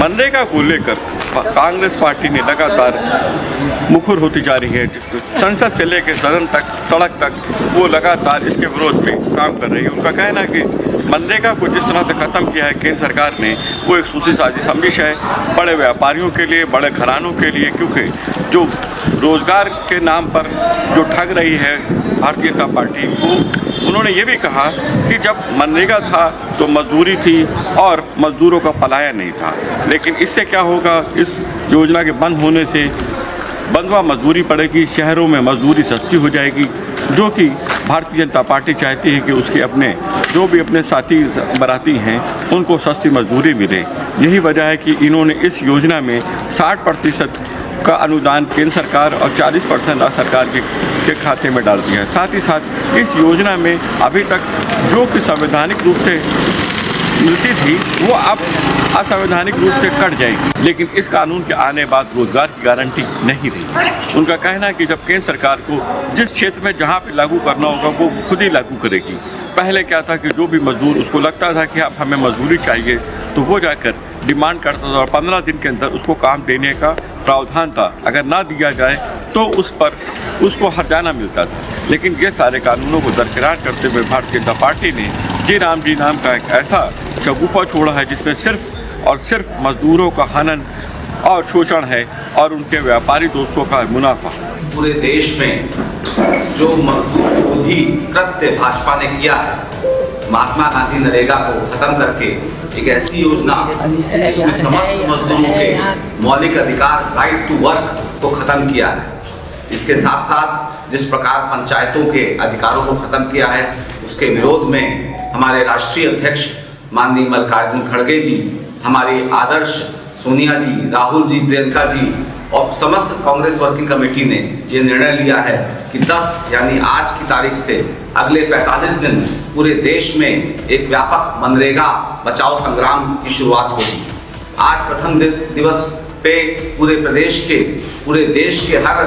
मनरेगा को लेकर कांग्रेस पार्टी ने लगातार मुखर होती जा रही है। संसद से लेकर सदन तक, सड़क तक वो लगातार इसके विरोध में काम कर रही है। उनका कहना है कि मनरेगा को जिस तरह से ख़त्म किया है केंद्र सरकार ने, वो एक सूची साजिश है बड़े व्यापारियों के लिए, बड़े घरानों के लिए, क्योंकि जो रोज़गार के नाम पर जो ठग रही है भारतीय जनता पार्टी को। उन्होंने ये भी कहा कि जब मनरेगा था तो मजदूरी थी और मजदूरों का पलायन नहीं था, लेकिन इससे क्या होगा, इस योजना के बंद होने से बंधुआ मजदूरी पड़ेगी, शहरों में मजदूरी सस्ती हो जाएगी, जो कि भारतीय जनता पार्टी चाहती है कि उसके अपने जो भी अपने साथी बराती हैं उनको सस्ती मजदूरी मिले। यही वजह है कि इन्होंने इस योजना में 60% का अनुदान केंद्र सरकार और 40% राज्य सरकार के खाते में डाल दिया है। साथ ही साथ इस योजना में अभी तक जो कि संवैधानिक रूप से मिलती थी वो अब असंवैधानिक रूप से कट जाएगी, लेकिन इस कानून के आने बाद रोजगार की गारंटी नहीं रही। उनका कहना है कि जब केंद्र सरकार को जिस क्षेत्र में जहाँ पे लागू करना होगा वो खुद ही लागू करेगी। पहले क्या था कि जो भी मजदूर उसको लगता था कि अब हमें मजदूरी चाहिए तो वो जाकर डिमांड करता था और 15 दिन के अंदर उसको काम देने का प्रावधान था। अगर ना दिया जाए तो उस पर उसको हर्जाना मिलता था। लेकिन ये सारे कानूनों को दरकिरार करते हुए भारतीय जनता पार्टी ने जी नाम का एक ऐसा शगुफा छोड़ा है जिसमें सिर्फ और सिर्फ मजदूरों का हनन और शोषण है और उनके व्यापारी दोस्तों का मुनाफा। पूरे देश में जो मजदूर विरोधी कृत्य भाजपा ने किया है, महात्मा गांधी नरेगा को खत्म करके एक ऐसी योजना जिसमें समस्त मजदूरों के मौलिक अधिकार, राइट टू वर्क को खत्म किया है। इसके साथ साथ जिस प्रकार पंचायतों के अधिकारों को खत्म किया है, उसके विरोध में हमारे राष्ट्रीय अध्यक्ष माननीय मल्लिकार्जुन खड़गे जी, हमारी आदर्श सोनिया जी, राहुल जी, प्रियंका जी और समस्त कांग्रेस वर्किंग कमेटी ने ये निर्णय लिया है कि 10 यानी आज की तारीख से अगले 45 दिन पूरे देश में एक व्यापक मनरेगा बचाओ संग्राम की शुरुआत होगी। आज प्रथम दिवस पे पूरे देश के हर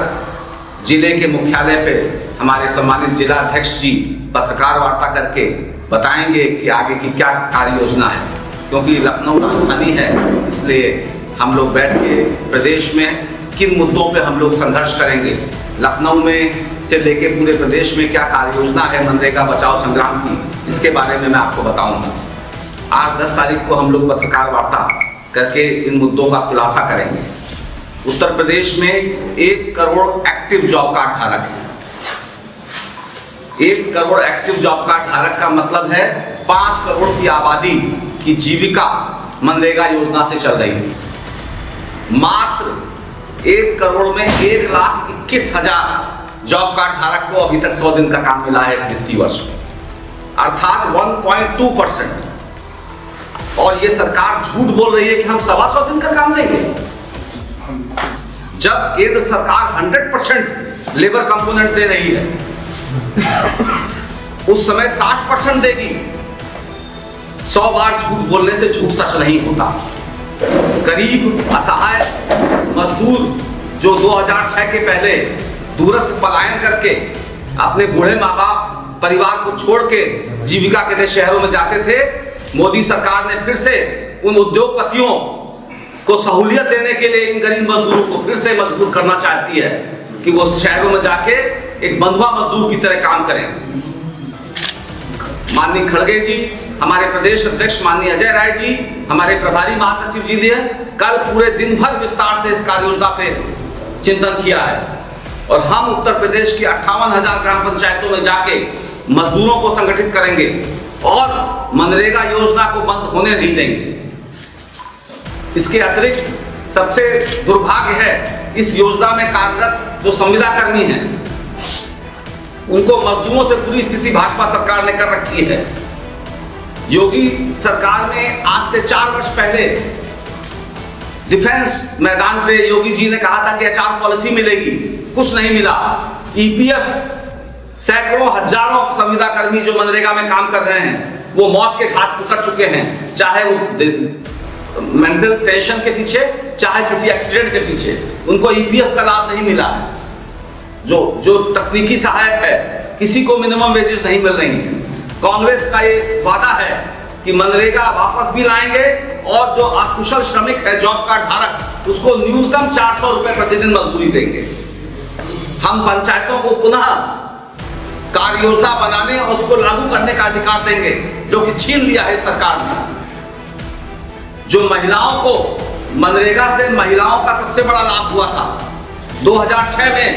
जिले के मुख्यालय पे हमारे सम्मानित जिला अध्यक्ष जी पत्रकार वार्ता करके बताएंगे कि आगे की क्या कार्य योजना है, क्योंकि लखनऊ राजधानी है, इसलिए हम लोग बैठ के प्रदेश में किन मुद्दों पे हम लोग संघर्ष करेंगे, लखनऊ में से लेके पूरे प्रदेश में क्या कार्य योजना है मनरेगा बचाओ संग्राम की, इसके बारे में मैं आपको बताऊंगा। आज 10 तारीख को हम लोग पत्रकार वार्ता करके इन मुद्दों का खुलासा करेंगे। उत्तर प्रदेश में 1 करोड़ एक्टिव जॉब कार्ड धारक है। 1 करोड़ एक्टिव जॉब कार्ड धारक का मतलब है 5 करोड़ की आबादी की जीविका मनरेगा योजना से चल रही है। मात्र 1 करोड़ में 1,21,000 जॉब कार्ड धारक को अभी तक 100 दिन का काम मिला है इस वित्तीय वर्ष में, अर्थात 1.2%। और ये सरकार झूठ बोल रही है कि हम 125 दिन का काम देंगे, जब केंद्र सरकार 100% लेबर कंपोनेंट दे रही है, उस समय 60% देगी। 100 बार झूठ बोलने से झूठ सच नहीं होता। गरीब असहाय मजदूर जो 2006 के पहले दूरस्थ पलायन करके अपने बूढ़े माँ बाप परिवार को छोड़ के जीविका के लिए शहरों में जाते थे, मोदी सरकार ने फिर से उन उद्योगपतियों को सहूलियत देने के लिए इन गरीब मजदूरों को फिर से मजबूर करना चाहती है कि वो शहरों में जाके एक बंधुआ मजदूर की तरह काम करें। माननीय खड़गे जी, हमारे प्रदेश अध्यक्ष माननीय अजय राय जी, हमारे प्रभारी महासचिव जी ने कल पूरे दिन भर विस्तार से इस कार्य योजना पे चिंतन किया है और हम उत्तर प्रदेश की 58,000 ग्राम पंचायतों में जाके मजदूरों को संगठित करेंगे और मनरेगा योजना को बंद होने नहीं देंगे। इसके अतिरिक्त सबसे दुर्भाग्य है, इस योजना में कार्यरत जो संविदा कर्मी हैं, उनको मजदूरों से बुरी स्थिति भाजपा सरकार ने कर रखी है। योगी सरकार में आज से 4 वर्ष पहले डिफेंस मैदान पे योगी जी ने कहा था कि HR पॉलिसी मिलेगी, कुछ नहीं मिला। EPF सैकड़ों हजारों संविदा कर्मी जो मनरेगा में काम कर रहे हैं वो मौत के घाट उतर चुके हैं, चाहे वो मेंटल टेंशन के पीछे, चाहे किसी एक्सीडेंट के पीछे, उनको EPF का लाभ नहीं मिला है। जो तकनीकी सहायक है, किसी को मिनिमम वेजेस नहीं मिल रही है। कांग्रेस का ये वादा है कि मनरेगा वापस भी लाएंगे और जो अकुशल श्रमिक है, जॉब कार्ड धारक, उसको न्यूनतम 400 रुपए प्रतिदिन मजदूरी देंगे। हम पंचायतों को पुनः कार्य योजना बनाने और उसको लागू करने का अधिकार देंगे, जो कि छीन लिया है सरकार ने। जो महिलाओं को मनरेगा से महिलाओं का सबसे बड़ा लाभ हुआ था 2006 में,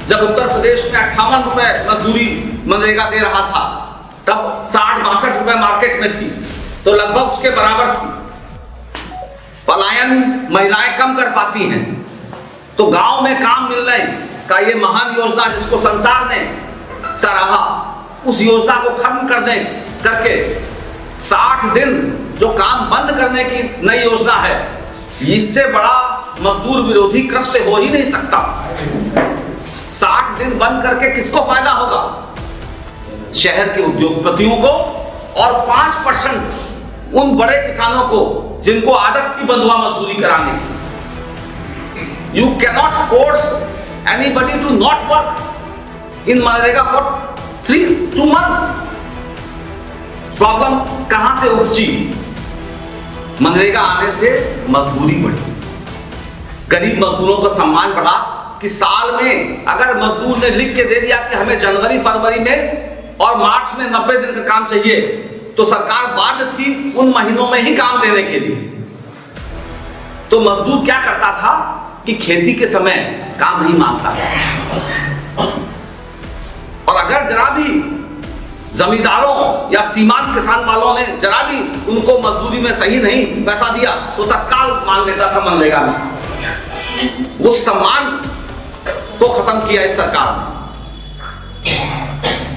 जब उत्तर प्रदेश में 58 रुपए मजदूरी मनरेगा दे रहा था, तब 60-62 रुपए मार्केट में थी, तो लगभग उसके बराबर थी। पलायन महिलाएं कम कर पाती हैं, तो गांव में काम मिलने का ये महान योजना जिसको संसार ने सराहा, उस योजना को खत्म करके 60 दिन जो काम बंद करने की नई योजना है, इससे बड़ा मजदूर विरोधी कृत्य हो ही नहीं सकता। 60 दिन बंद करके किसको फायदा होगा? शहर के उद्योगपतियों को और 5% उन बड़े किसानों को जिनको आदत थी बंधुआ मजदूरी कराने की। You cannot force anybody to not work in मनरेगा फॉर 2 months। प्रॉब्लम कहां से उपजी? मनरेगा आने से मजदूरी बढ़ी, गरीब मजदूरों का सम्मान बढ़ा कि साल में अगर मजदूर ने लिख के दे दिया कि हमें जनवरी फरवरी में और मार्च में 90 दिन का काम चाहिए, तो सरकार बाध्य थी उन महीनों में ही काम देने के लिए। तो मजदूर क्या करता था कि खेती के समय काम नहीं मांगता था, और अगर जरा भी जमींदारों या सीमांत किसान वालों ने जरा भी उनको मजदूरी में सही नहीं पैसा दिया, तो तत्काल मांग लेता था मनरेगा में। वो सम्मान को खत्म किया इस सरकार ने।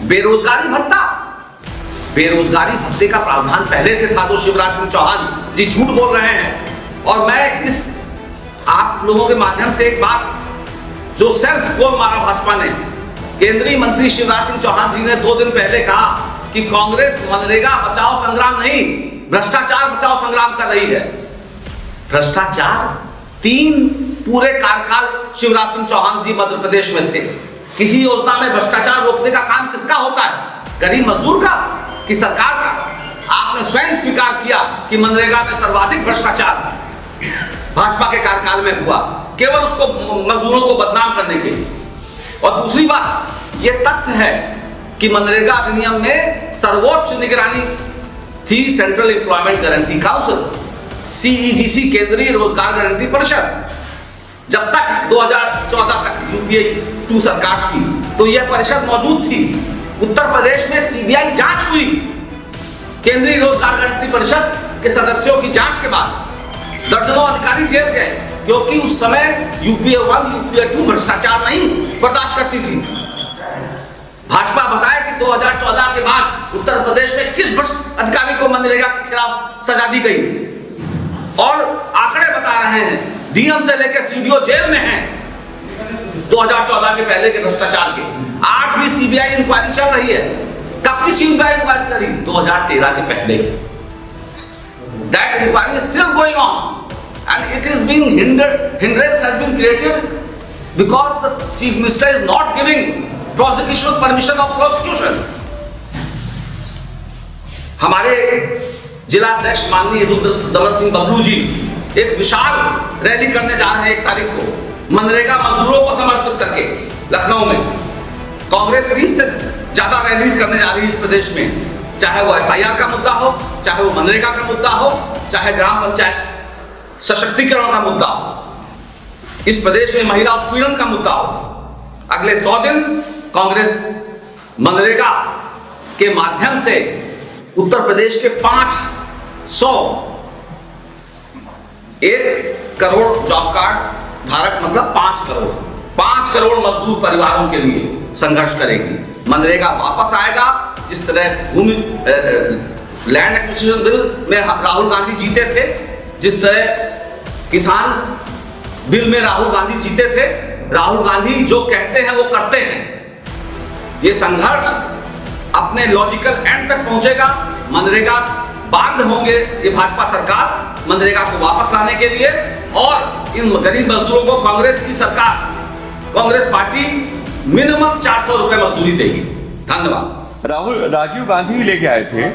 बेरोजगारी भत्ता, बेरोजगारी भत्ते का प्रावधान पहले से था, जो शिवराज सिंह चौहान जी झूठ बोल रहे हैं। और मैं इस आप लोगों के माध्यम से एक बात, जो सेल्फ गोल मारा भाजपा ने, केंद्रीय मंत्री शिवराज सिंह चौहान जी ने 2 दिन पहले कहा कि कांग्रेस मनरेगा बचाओ संग्राम नहीं, भ्रष्टाचार बचाओ संग्राम कर रही है। भ्रष्टाचार 3 पूरे कार्यकाल शिवराज सिंह चौहान जी मध्य प्रदेश में थे। किसी योजना में भ्रष्टाचार रोकने का काम किसका होता है? गरीब मजदूर का कि सरकार का? आपने स्वयं स्वीकार किया कि मनरेगा में सर्वाधिक भ्रष्टाचार भाजपा के कार्यकाल में हुआ, केवल उसको मजदूरों को बदनाम करने के लिए। और दूसरी बात, यह तथ्य है कि मनरेगा अधिनियम में सर्वोच्च निगरानी थी central employment guarantee council, CEGC, केंद्रीय रोजगार गारंटी परिषद। जब तक 2014 तक UPA 2 सरकार थी, तो यह परिषद मौजूद थी। उत्तर प्रदेश में CBI जांच हुई, केंद्रीय रोजगार गारंटी परिषद के सदस्यों की जांच के बाद दर्जनों अधिकारी जेल गए, क्योंकि उस समय UPA 1, UPA 2 भ्रष्टाचार नहीं बर्दाश्त करती थी। भाजपा बताए कि 2014 के बाद उत्तर प्रदेश में किस भ्रष्ट अधिकारी को मनरेगा के खिलाफ सजा दी गई, और आंकड़े बता रहे हैं DM से लेकर CDO जेल में हैं 2014 के पहले के भ्रष्टाचार के। आज भी CBI इंक्वायरी चल रही है। कब की CBI इंक्वायरी करी? 2013 के पहले। That inquiry is still going on, and it is being hindrance has been created because the Chief Minister is not giving prosecution permission of prosecution. हमारे जिला अध्यक्ष माननीय रुद्र दमन सिंह बबलू जी एक विशाल रैली करने जा रहे हैं 1 तारीख को, मनरेगा मजदूरों को समर्पित करके लखनऊ में। कांग्रेस 20 से ज्यादा रैलीज करने जा रही है इस प्रदेश में, चाहे वो SIR का मुद्दा हो, चाहे वो मनरेगा का मुद्दा हो, चाहे ग्राम पंचायत सशक्तिकरण का मुद्दा हो, इस प्रदेश में महिला उत्पीड़न का मुद्दा हो। अगले 100 दिन कांग्रेस मनरेगा के माध्यम से उत्तर प्रदेश के 1 करोड़ जॉब कार्ड धारक, मतलब 5 करोड़ मजदूर परिवारों के लिए संघर्ष करेगी। मनरेगा वापस आएगा। जिस तरह भूमि लैंड एक्विजिशन बिल में राहुल गांधी जीते थे, जिस तरह किसान बिल में राहुल गांधी जीते थे, राहुल गांधी जो कहते हैं वो करते हैं। ये संघर्ष अपने लॉजिकल एंड तक पहुंचेगा। मनरेगा बाध्य होंगे ये भाजपा सरकार मनरेगा को वापस लाने के लिए, और इन गरीब मजदूरों को कांग्रेस की सरकार, कांग्रेस पार्टी मिनिमम 400 रुपए मजदूरी देगी। धन्यवाद। राजीव गांधी ही लेके आए थे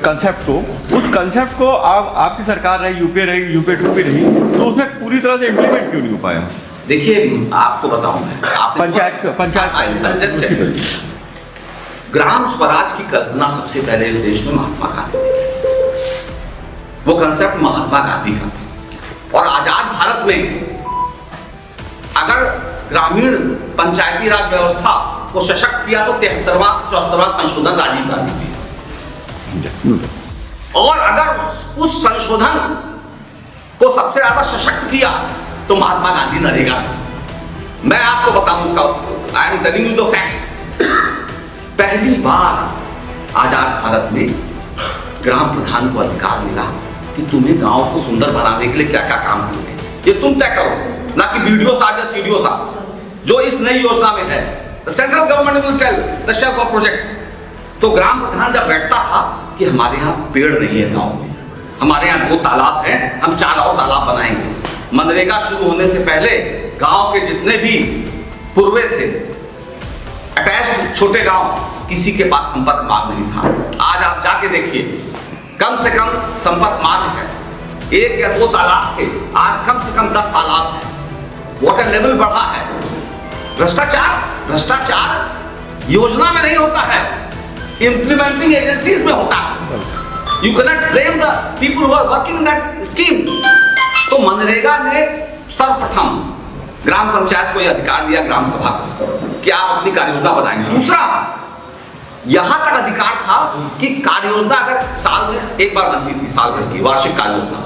कंसेप्ट को। उस कंसेप्ट को आपकी सरकार रही, यूपीए 2 भी रही, तो उसमें पूरी तरह से इम्प्लीमेंट क्यों नहीं हो पाया? देखिए आपको बताऊं मैं, पंचायत ग्राम स्वराज की कल्पना सबसे पहले इस देश में महात्मा गांधी ने की। वो कंसेप्ट महात्मा गांधी का था। और आजाद भारत में अगर ग्रामीण पंचायती राज व्यवस्था को सशक्त किया तो 73वां संशोधन राजीव गांधी ने, और अगर उस संशोधन को सबसे ज्यादा सशक्त किया तो महात्मा गांधी नरेगा। मैं आपको बताऊं उसका, I am telling you the facts. पहली बार आजाद भारत में ग्राम प्रधान को अधिकार मिला कि तुम्हें गांव को सुंदर बनाने के लिए क्या क्या काम करने हैं, ये तुम तय करो, ना कि वीडियो साहब या सीडीओ साहब जो इस नई योजना में है। Central government will tell the shelf of projects. तो ग्राम प्रधान जब बैठता था कि हमारे यहाँ पेड़ नहीं है गांव में, हमारे यहाँ 2 तालाब हैं, हम 4 और तालाब बनाएंगे। मनरेगा शुरू होने से पहले गांव के जितने भी पूर्वे थे, अटैच्ड छोटे गांव, किसी के पास संपर्क मार्ग नहीं था। आज आप जाके देखिए, कम से कम संपर्क मार्ग है, 1 या 2 तालाब थे, आज कम से कम 10 तालाब है। वाटर लेवल बढ़ा है। भ्रष्टाचार योजना में नहीं होता है, इंप्लीमेंटिंग एजेंसीज में होता है। You can not blame the people who are working that scheme. तो मनरेगा ने सर्वप्रथम ग्राम पंचायत को यह अधिकार दिया, ग्राम सभा को, कि आप अपनी कार्य योजना बनाएंगे। दूसरा, यहां तक अधिकार था कि कार्य योजना अगर साल में एक बार बनती थी, साल भर की वार्षिक कार्य योजना,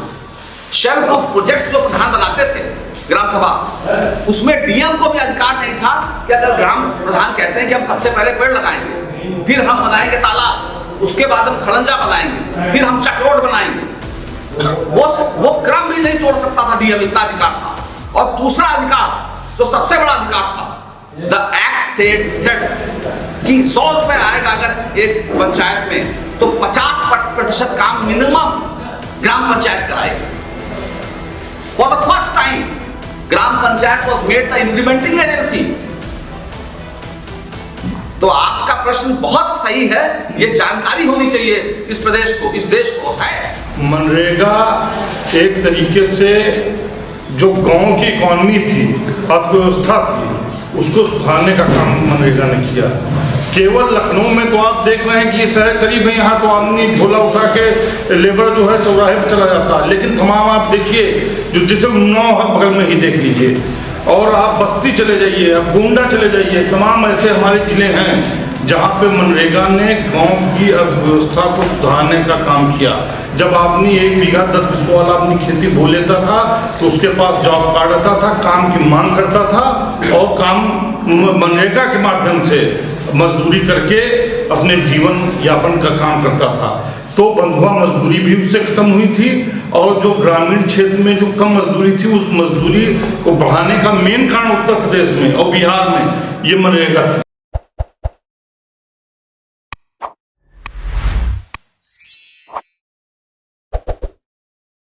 शेल्फ ऑफ प्रोजेक्ट्स जो प्रधान बनाते थे ग्राम सभा, उसमें डीएम को भी अधिकार नहीं था कि अगर ग्राम प्रधान कहते हैं कि हम सबसे पहले पेड़ लगाएंगे, फिर हम बनाएंगे तालाब, उसके बाद हम खड़ंजा बनाएंगे, फिर हम चक्रोड बनाएंगे, वो क्रम भी नहीं तोड़ सकता था डीएम, इतना अधिकार था। और दूसरा अधिकार जो सबसे बड़ा अधिकार था, द एक्ट सेड कि 100 रुपए आएगा अगर एक पंचायत में, तो 50% काम मिनिमम ग्राम पंचायत कराएगी। For the first time gram panchayat was made the implementing agency. तो आपका प्रश्न बहुत सही है, ये जानकारी होनी चाहिए इस प्रदेश को, इस देश को है। मनरेगा एक तरीके से जो गांव की इकॉनमी थी, अर्थव्यवस्था थी, उसको सुधारने का काम मनरेगा ने किया। केवल लखनऊ में तो आप देख रहे हैं कि शहर करीब है, यहाँ तो आदमी झोला उठा के लेबर जो है चौराहे पर चला जाता है, लेकिन तमाम आप देखिए जो जैसे उन्नाव बगल में ही देख लीजिए, और आप बस्ती चले जाइए, आप गोंडा चले जाइए, तमाम ऐसे हमारे जिले हैं जहाँ पे मनरेगा ने गांव की अर्थव्यवस्था को सुधारने का काम किया। जब आदमी 1 बीघा 10 बिस्वा वाला अपनी खेती बो लेता था तो उसके पास जॉब कार्ड आता था, काम की मांग करता था, और काम मनरेगा के माध्यम से मजदूरी करके अपने जीवन यापन का काम करता था। तो बंधुआ मजदूरी भी उससे खत्म हुई थी, और जो ग्रामीण क्षेत्र में जो कम मजदूरी थी, उस मजदूरी को बढ़ाने का मेन कारण उत्तर प्रदेश में और बिहार में ये मनरेगा था।